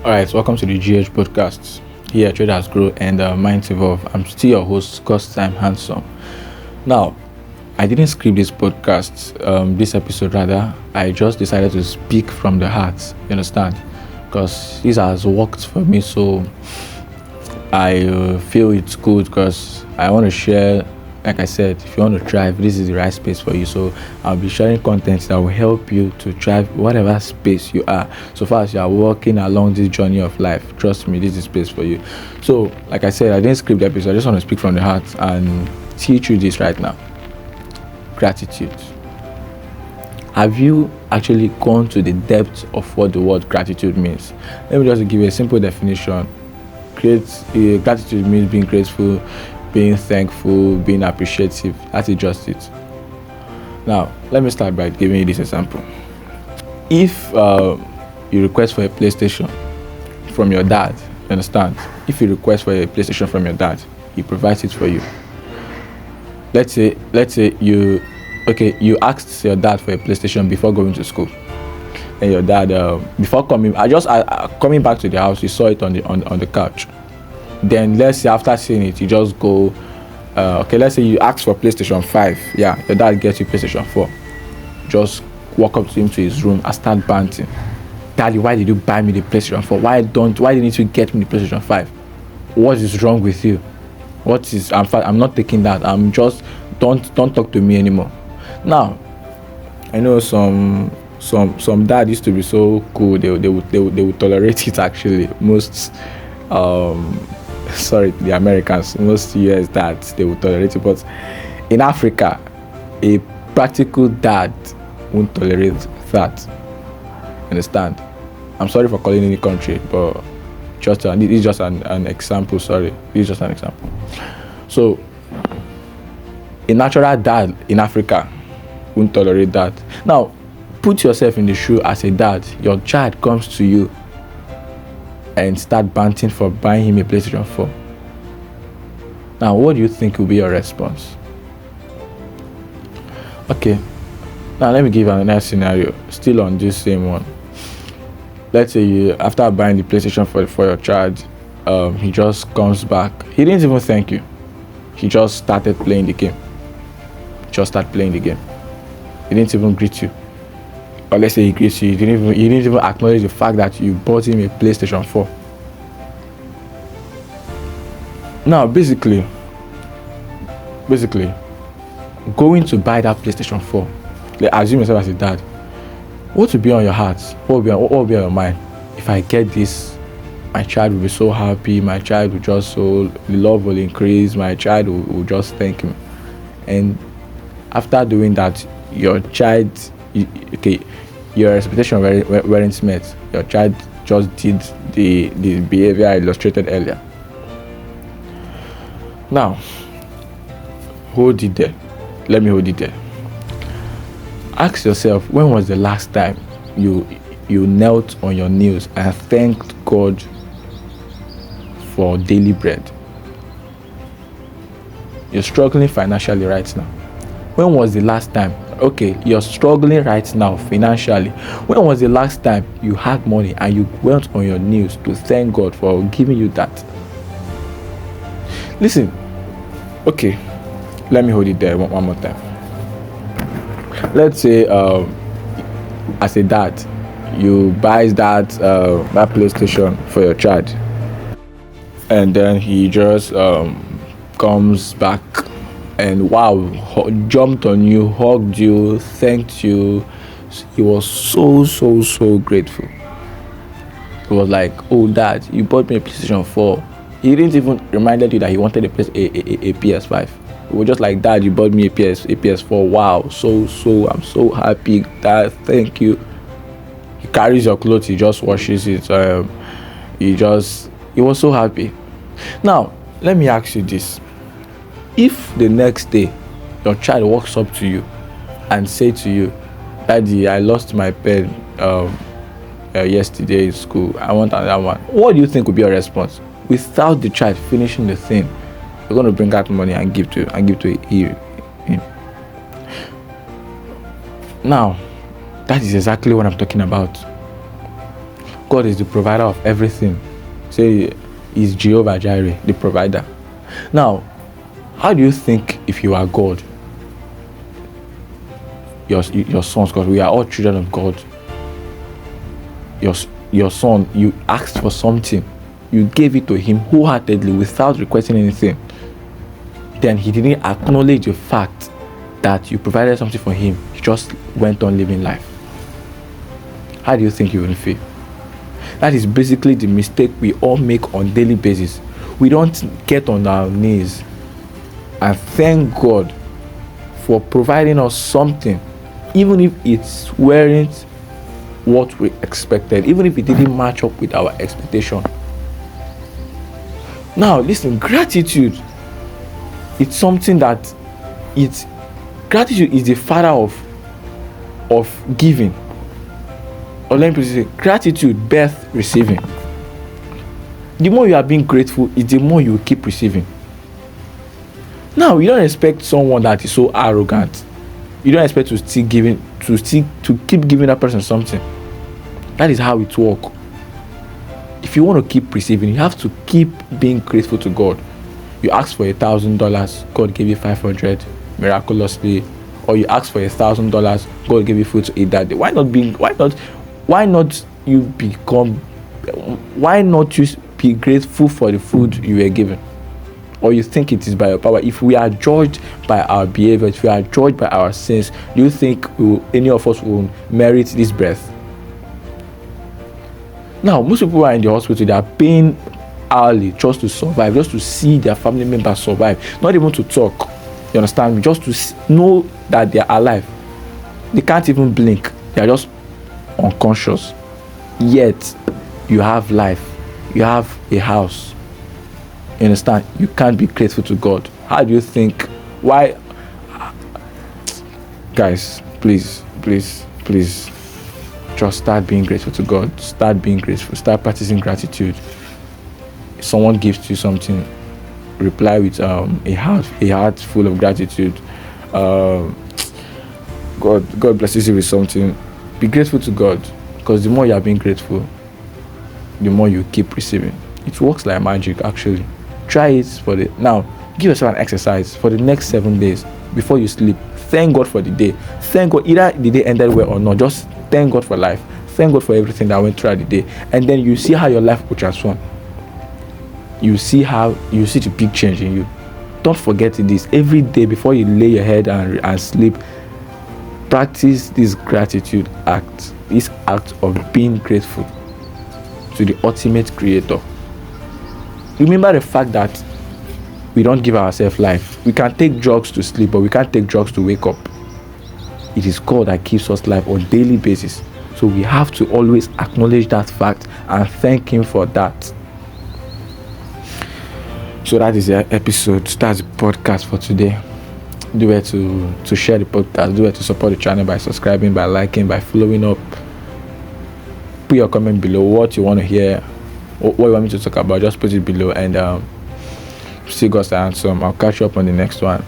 All right, welcome to the GH podcast. Here, traders grow and minds evolve. I'm still your host, Cost Time Handsome. Now, I didn't script this podcast, this episode rather. I just decided to speak from the heart. You understand? Because this has worked for me, so I feel it's good because I want to share. Like I said, if you want to thrive, this is the right space for you. So I'll be sharing content that will help you to thrive whatever space you are. So far as you are walking along this journey of life, trust me, this is space for you. So, like I said, I didn't script the episode. I just want to speak from the heart and teach you this right now. Gratitude. Have you actually gone to the depth of what the word gratitude means? Let me just give you a simple definition. Gratitude means being grateful, being thankful, being appreciative. That is just it. Now, let me start by giving you this example. If you request for a PlayStation from your dad, you understand? If you request for a PlayStation from your dad, he provides it for you. Let's say you asked your dad for a PlayStation before going to school. And your dad, before coming, coming back to the house, you saw it on the couch. Then let's say after seeing it, you just go. Let's say you ask for PlayStation 5. Yeah, your dad gets you PlayStation 4. Just walk up to him to his room and start banting. Daddy, why did you buy me the PlayStation 4? Why didn't you get me the PlayStation 5? What is wrong with you? I'm not taking that. I'm just don't talk to me anymore. Now, I know some dad used to be so cool. They would tolerate it. Actually, most the Americans, most US dads, they would tolerate it, but in Africa, a practical dad won't tolerate that. Understand? I'm sorry for calling any country, but it's just an example. Sorry, it's just an example. So, a natural dad in Africa won't tolerate that. Now, put yourself in the shoe as a dad. Your child comes to you and start banting for buying him a PlayStation 4. Now, what do you think will be your response? Okay, now let me give you another scenario, still on this same one. Let's say you, after buying the PlayStation for your child, he just comes back. He didn't even thank you. He just started playing the game. He didn't even greet you. Or let's say he greets you, he didn't even acknowledge the fact that you bought him a PlayStation 4. Now, basically, going to buy that PlayStation 4, assume yourself as a dad, what will be on your heart? What will be on your mind? If I get this, my child will be so happy, my child will just the love will increase, my child will just thank me. And after doing that, your child, your expectation weren't met. Your child just did the behavior I illustrated earlier. Now, hold it there. Let me hold it there. Ask yourself, when was the last time you knelt on your knees and thanked God for daily bread? You're struggling financially right now. When was the last time? Okay, you're struggling right now financially. When was the last time you had money and you went on your knees to thank God for giving you that? Listen, okay, let me hold it there one more time. Let's say, as a dad, you buy that PlayStation for your child, and then he just comes back and jumped on you, hugged you, thanked you. He was so grateful. He was like, "Oh, Dad, you bought me a PlayStation 4." He didn't even reminded you that he wanted a PS5. It was just like, "Dad, you bought me a PS4. Wow, so I'm so happy. Dad, thank you." He carries your clothes, he just washes it. He was so happy. Now, let me ask you this: if the next day your child walks up to you and say to you, "Daddy, I lost my pen yesterday in school. I want another one," what do you think would be your response? Without the child finishing the thing, you're going to bring out money and give to him. Now, that is exactly what I'm talking about. God is the provider of everything. Say is Jehovah Jireh, the provider. Now, how do you think if you are God, your sons, because we are all children of God, your son, you asked for something, you gave it to him wholeheartedly without requesting anything, then he didn't acknowledge the fact that you provided something for him, he just went on living life. How do you think you will feel? That is basically the mistake we all make on daily basis. We don't get on our knees and thank God for providing us something, even if it weren't what we expected, even if it didn't match up with our expectation. Now listen, gratitude, it's something that gratitude is the father of giving. Or let me say, gratitude birth receiving. The more you are being grateful, it's the more you keep receiving. Now you don't expect someone that is so arrogant. You don't expect to keep giving that person something. That is how it works. If you want to keep receiving, you have to keep being grateful to God. You ask for $1,000, God gave you 500 miraculously, or you ask for $1,000, God gave you food to eat that day. Why not you be grateful for the food you were given? Or you think it is by your power? If we are judged by our behavior, if we are judged by our sins, do you think any of us will merit this breath? Now, most people are in the hospital, they are paying hourly just to survive, just to see their family members survive, not even to talk. You understand? Just to know that they are alive. They can't even blink. They are just unconscious. Yet, you have life. You have a house. You understand? You can't be grateful to God. How do you think? Why? Guys, please, just start being grateful to God. Start being grateful. Start practicing gratitude. If someone gives you something, reply with a heart full of gratitude. God blesses you with something. Be grateful to God, because the more you are being grateful, the more you keep receiving. It works like magic, actually. Try it now. Give yourself an exercise for the next 7 days before you sleep. Thank God for the day. Thank God, either the day ended well or not. Just thank God for life. Thank God for everything that went throughout the day, and then you see how your life will transform. You see the big change in you. Don't forget this. Every day before you lay your head and sleep, practice this gratitude act. This act of being grateful to the ultimate creator. Remember the fact that we don't give ourselves life. We can take drugs to sleep, but we can't take drugs to wake up. It is God that gives us life on a daily basis. So we have to always acknowledge that fact and thank Him for that. So that is the episode. That's the podcast for today. Do it to share the podcast. Do it to support the channel by subscribing, by liking, by following up. Put your comment below what you want to hear, what you want me to talk about. Just put it below, and see God's handsome. I'll catch you up on the next one.